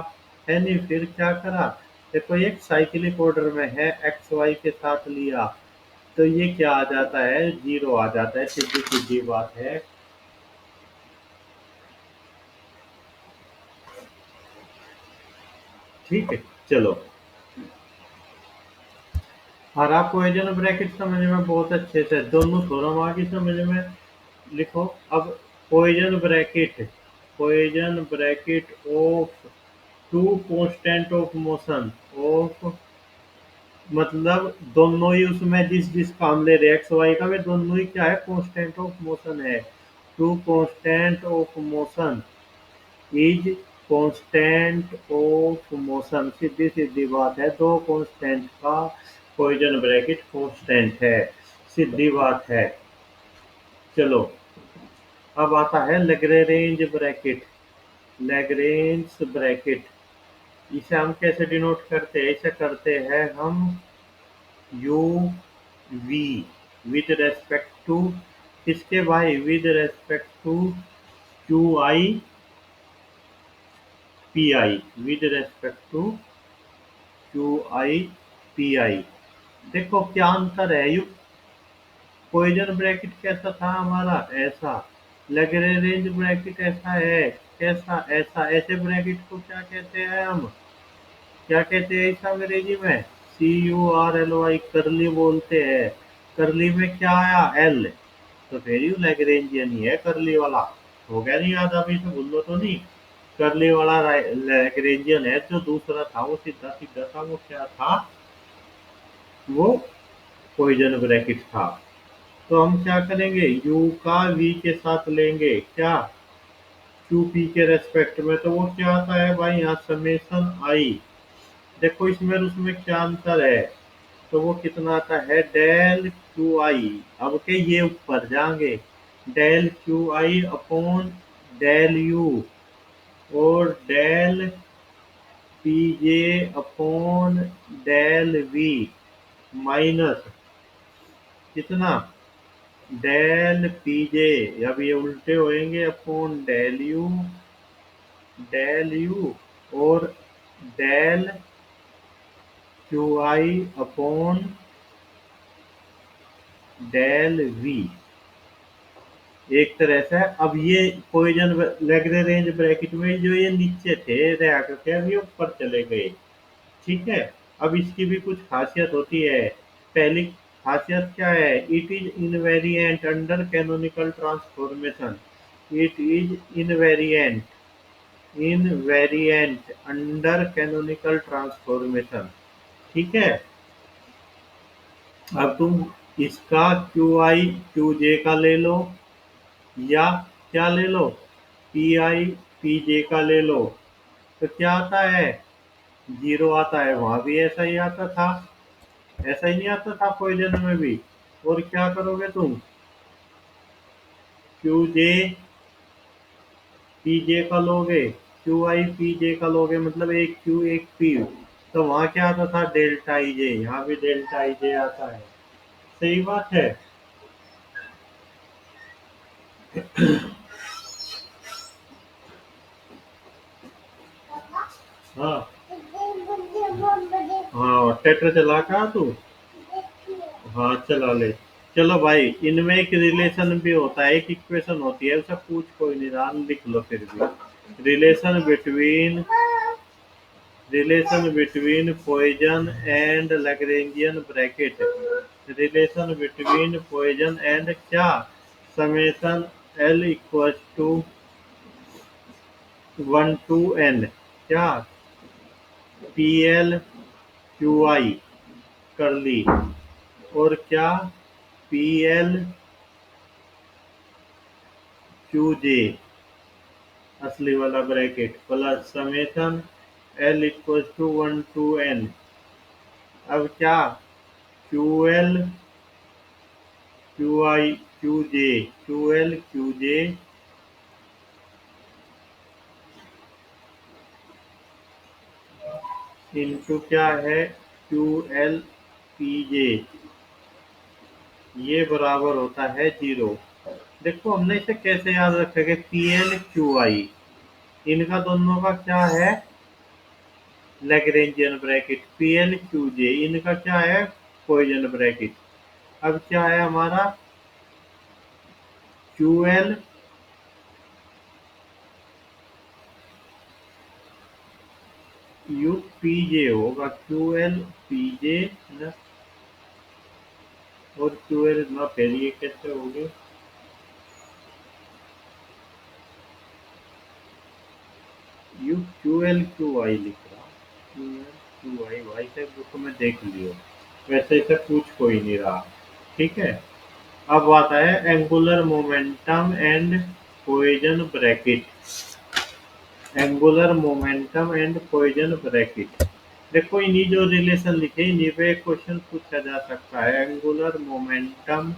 है नहीं, फिर क्या करा, देखो एक साइक्लिक ऑर्डर में है, एक्स वाई के साथ लिया, तो ये क्या आ जाता है, जीरो आ जाता है, सीधी सीधी बात है। ठीक है, चलो। और आपको एजन ब्रैकेट समझ में बहुत अच्छे से दोनों थ्योरम आ गई समझ में। लिखो अब, Poisson bracket of two constant of motion of, मतलब दोनों ही उसमें जिस जिस काम ले रहे एक्स वाई का, वे दोनों ही क्या है, कांस्टेंट ऑफ मोशन है। Two constant of motion is constant of motion, सीधी सीधी बात है, दो कांस्टेंट का पॉइजन ब्रैकेट कांस्टेंट है, सीधी बात है। चलो, अब आता है लैग्रेंज ब्रैकेट। लैग्रेंज ब्रैकेट, इसे हम कैसे डिनोट करते हैं, इसे करते हैं हम u v, with respect to किसके भाई, with respect to q i p i, with respect to q i p i. देखो क्या अंतर है, यू पॉइजन ब्रैकेट कैसा था हमारा, ऐसा। लैग्रेंज ब्रैकेट ऐसा है, कैसा, ऐसा। ऐसे ब्रैकेट को क्या कहते हैं हम, क्या कहते हैं इस अंग्रेजी में, सी यू आर एल वाई, करली बोलते हैं। करली में क्या आया, एल, तो फिर यू लैग्रेंजियन ही है करली वाला। हो गया नहीं याद, अभी से भूल लो तो नहीं। करली वाला लैग्रेंजियन है, जो दूसरा था वो सीधा सीधा था, वो क्या था, वो पॉइजन ब्रैकेट था। तो हम क्या करेंगे, यू का वी के साथ लेंगे, क्या, क्यू पी के रेस्पेक्ट में, तो वो क्या आता है भाई, यहाँ समेसन आई। देखो इसमें और उसमें क्या अंतर है, तो वो कितना आता है, डेल क्यू आई। अब के ये ऊपर जाएंगे, del Q I upon del U, और del P J upon del V, minus कितना, डेल पी जे, अब ये उल्टे होएंगे, अपॉन डेल यू और del Q I upon del V, एक तरह से। अब ये पॉइजन लैग्रेंज ब्रैकेट में जो ये नीचे थे रह करके, अब ये ऊपर चले गए। ठीक है, अब इसकी भी कुछ खासियत होती है। पहली खासियत क्या है, it is invariant under canonical transformation. It is invariant under canonical transformation. ठीक है, अब तुम इसका क्यू आई क्यू जे का ले लो, या क्या ले लो, पी आई पी जे का ले लो, तो क्या आता है, जीरो आता है। वहां भी ऐसा ही आता था, ऐसा ही नहीं आता था पॉइजन में भी। और क्या करोगे तुम, क्यू जे पी जे का लोगे, क्यू आई पी जे का लोगे, मतलब एक क्यू एक पी, तो वहां क्या आता था, डेल्टा आई जे, यहाँ भी डेल्टा आई जे आता है। सही बात है। हाँ, हाँ ट्रैक्टर चला का तू, हाँ चला ले। चलो भाई, इनमें एक रिलेशन भी होता है, एक इक्वेशन होती है, उसे पूछ कोई नहीं रहा, लिख लो फिर भी। Relation between relation between Poisson and Lagrangian bracket. Relation between Poisson and क्या? Summation L equal to 1 to n, क्या? पी एल क्यू आई कर ली, और क्या? पी एल क्यू जे असली वाला bracket plus summation L equal to 1 to n। अब क्या? Q l Q i q j, q l Q j into क्या है? क्यू एल पी जे, ये बराबर होता है 0। देखो हमने इसे कैसे याद रखेंगे? पी एल क्यू आई, इनका दोनों का क्या है? Lagrangian bracket. P L Q J इनका क्या है? Poisson bracket. अब क्या है हमारा? Q L U P J होगा, क्यू एल पी जे ना, और क्यू एल ना, फिर ये कैसे हो गए? You Q l Q I लिख रहा, क्यू एल क्यू आई, भाई साहब बुक में देख लियो, वैसे इसे पूछ कोई नहीं रहा। ठीक है। अब आता है angular momentum and poison bracket. Angular momentum and poison bracket. देखो इन्हीं जो रिलेशन लिखे, इन्हीं पे क्वेश्चन पूछा जा सकता है। Angular momentum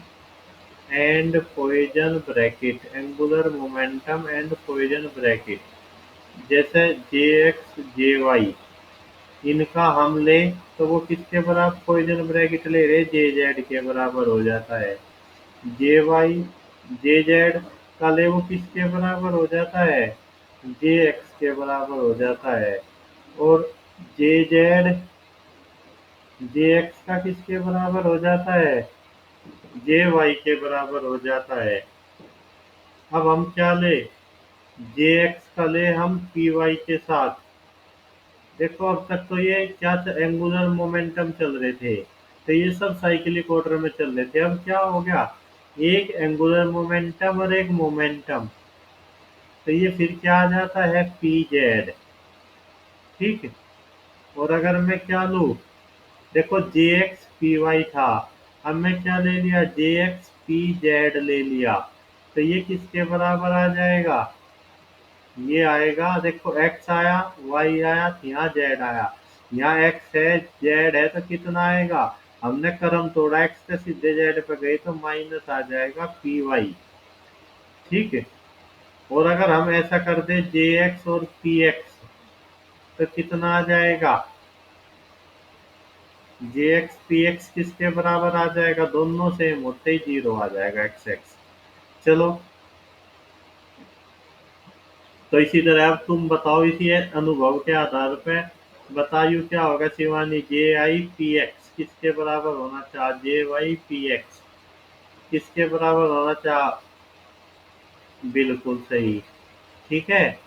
and poison bracket, angular momentum and poison bracket. जैसे जे एक्स जे वाई, इनका हम ले तो वो किसके बराबर पॉइजन ब्रैकेट ले रहे? जे जेड के बराबर हो जाता है। जे वाई जे जेड का ले, वो किसके बराबर हो जाता है? जे एक्स के बराबर हो जाता है। और जे जेड जे एक्स का किसके बराबर हो जाता है? जे वाई के बराबर हो जाता है। अब हम क्या ले? जे एक्स का ले हम पी वाई के साथ। देखो अब तक तो ये क्या एंगुलर मोमेंटम चल रहे थे, तो ये सब साइक्लिक ऑर्डर में चल रहे थे। अब क्या हो गया? एक एंगुलर मोमेंटम और एक मोमेंटम, तो ये फिर क्या आ जाता है? P Z. ठीक है। और अगर मैं क्या लूँ? देखो जे एक्स पी वाई था, अब मैं क्या ले लिया? जे एक्स पी जेड ले लिया, तो ये किसके बराबर आ जाएगा? ये आएगा, देखो एक्स आया, वाई आया, यहाँ जेड आया। यहाँ एक्स है जेड है, तो कितना आएगा? हमने क्रम तोड़ा, एक्स से सीधे जेड पे गए तो माइनस आ जाएगा पी वाई। ठीक है। और अगर हम ऐसा कर दे जे एक्स और पी एक्स, तो कितना आ जाएगा? जे एक्स पी एक्स किसके बराबर आ जाएगा? दोनों सेम होते ही 0 आ जाएगा, एक्स एक्स। चलो, तो इसी तरह अब तुम बताओ, इसी अनुभव के आधार पे बताइए क्या होगा शिवानी? जे आई पी एक्स किसके बराबर होना चाहिए? जे वाई पी एक्स किसके बराबर होना चाहिए? बिल्कुल सही। ठीक है।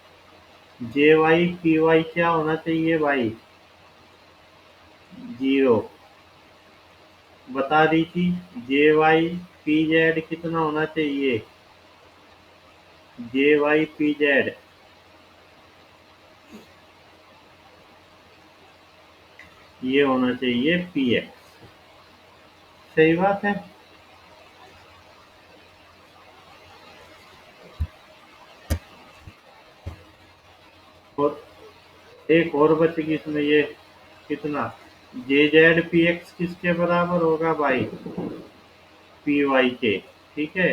जे वाई पी वाई क्या होना चाहिए भाई? 0। बता दी थी। जे वाई पी जेड कितना होना चाहिए? जे वाई पी जेड ये होना चाहिए पी एक्स। सही बात है। और एक और बचेगी इसमें, ये कितना? जे जेड पी एक्स किसके बराबर होगा भाई? पी वाई के। ठीक है।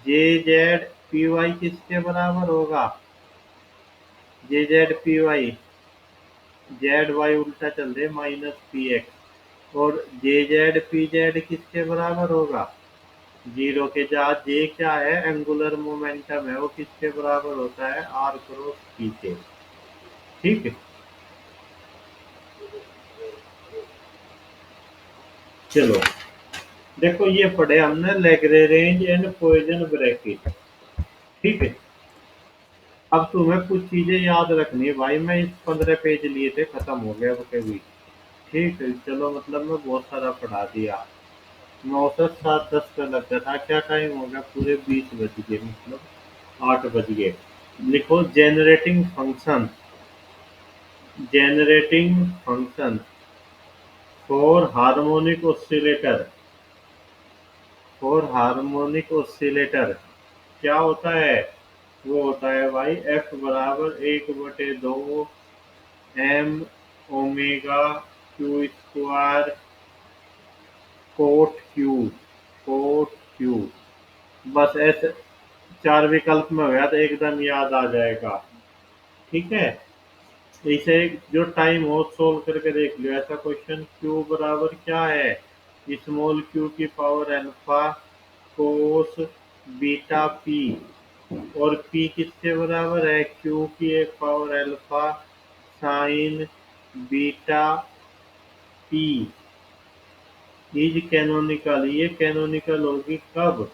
जे जेड पी वाई किसके बराबर होगा? J Z P Y, Z Y उल्टा चल रहे, माइनस पी एक्स। और जे जेड पी जेड किसके बराबर होगा? 0 के। जहाँ जे क्या है? एंगुलर मोमेंटम है, वो किसके बराबर होता है? आर क्रॉस पी के। ठीक है। चलो, देखो ये पढ़े हमने लैग्रेंज एंड पॉइसन ब्रैकेट। ठीक है। अब तुम्हें कुछ चीजें याद रखनी है भाई, मैं इस 15 पेज लिए थे, खत्म हो गया वो कभी। ठीक है चलो, मतलब मैं बहुत सारा पढ़ा दिया। 9 से 7 10 का लगता था, क्या टाइम हो गया, पूरे 20 बज गए, मतलब 8 बज गए। लिखो generating function for harmonic oscillator. क्या होता है? वो होता है भाई एफ बराबर 1/2 एम ओमेगा क्यू स्क्वायर कोट क्यू। बस ऐसे 4 विकल्प में हो गया तो एकदम याद आ जाएगा। ठीक है। इसे जो टाइम हो सोल्व करके देख लियो। ऐसा क्वेश्चन, क्यू बराबर क्या है, स्मॉल क्यू की power alpha cos beta P. और पी किसके बराबर है, क्यू की एक power alpha sign beta P is canonical. ये कैनोनिकल होगी कब?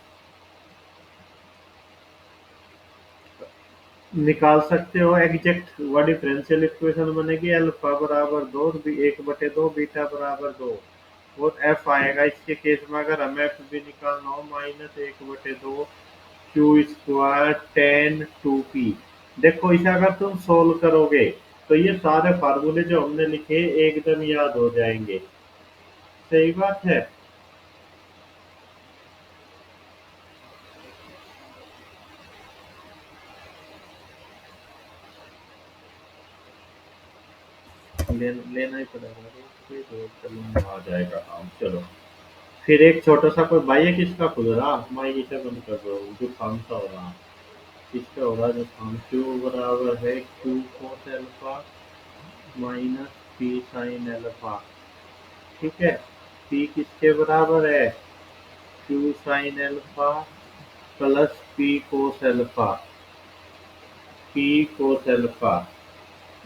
निकाल सकते हो एग्जैक्ट। वह डिफरेंशियल इक्वेशन बनेगी अल्फा बराबर 1/2 बीटा बराबर 2। और एफ आएगा इसके केस में, अगर हमें एफ भी निकालना हो, -1/2 q square ten to p. देखो इसे अगर तुम सोल्व करोगे तो ये सारे फार्मूले जो हमने लिखे एकदम याद हो जाएंगे। सही बात है। लेना ही पड़ेगा। चलो आ जाएगा काम। चलो फिर एक छोटा सा कोई भाई है किसका खुल रहा, मैं इसे बंद कर रहा हूँ, जो काम सा हो रहा। किसका हो रहा जो काम, क्यू बराबर है Q cos alpha minus P sin alpha. ठीक है। पी किसके बराबर है, Q sin alpha plus P cos alpha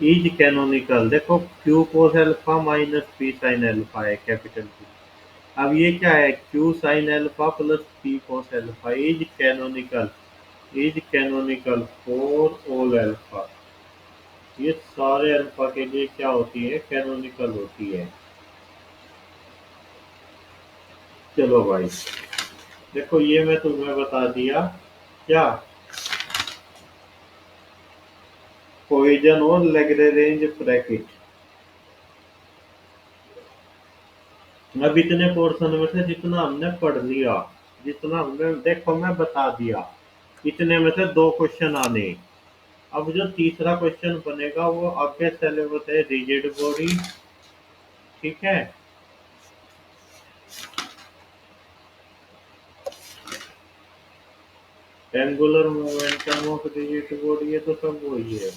is canonical. देखो Q cos alpha minus P sin alpha है कैपिटल Q। अब ये क्या है, Q sin alpha plus P cos alpha is canonical for all alpha. ये सारे अल्फा के लिए क्या होती है, कैनोनिकल होती है। चलो भाई, देखो ये मैं तुम्हें बता दिया क्या, पॉइजन और लैग्रेंज ब्रैकेट। अब इतने पोर्शन में से जितना हमने पढ़ लिया, जितना हमने, देखो मैं बता दिया, इतने में से 2 क्वेश्चन आने। अब जो तीसरा क्वेश्चन बनेगा वो आपके सिलेबस है रिजिड बॉडी। ठीक है। Angular momentum of rigid body, ये तो सब वही है।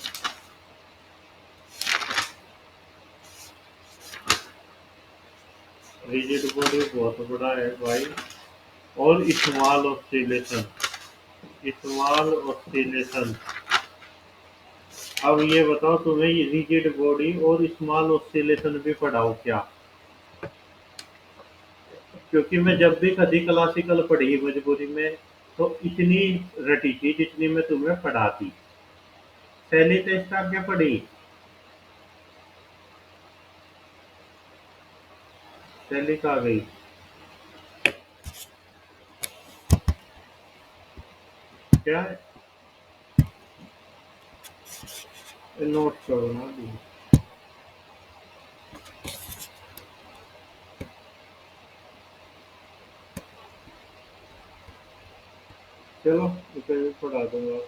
रिजिड बॉडी बहुत बड़ा है भाई। और स्मॉल ऑसिलेशन। अब ये बताओ, तुम्हें रिजिड बॉडी और स्मॉल ऑसिलेशन भी पढ़ाओ क्या? क्योंकि मैं जब भी कभी क्लासिकल पढ़ी मजबूरी में, तो इतनी रटी थी जितनी मैं तुम्हें पढ़ाती। पहली टेस्ट क्या पढ़ी, पहली कहाँ गई? क्या नोट करो ना अभी। चलो इसे भी पढ़ा दूंगा।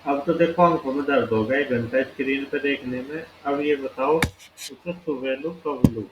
अब तो देखो आंखों में दर्द हो गया 1 घंटा स्क्रीन पे देखने में। अब ये बताओ, उसे सुबह लूँ कब लूँ?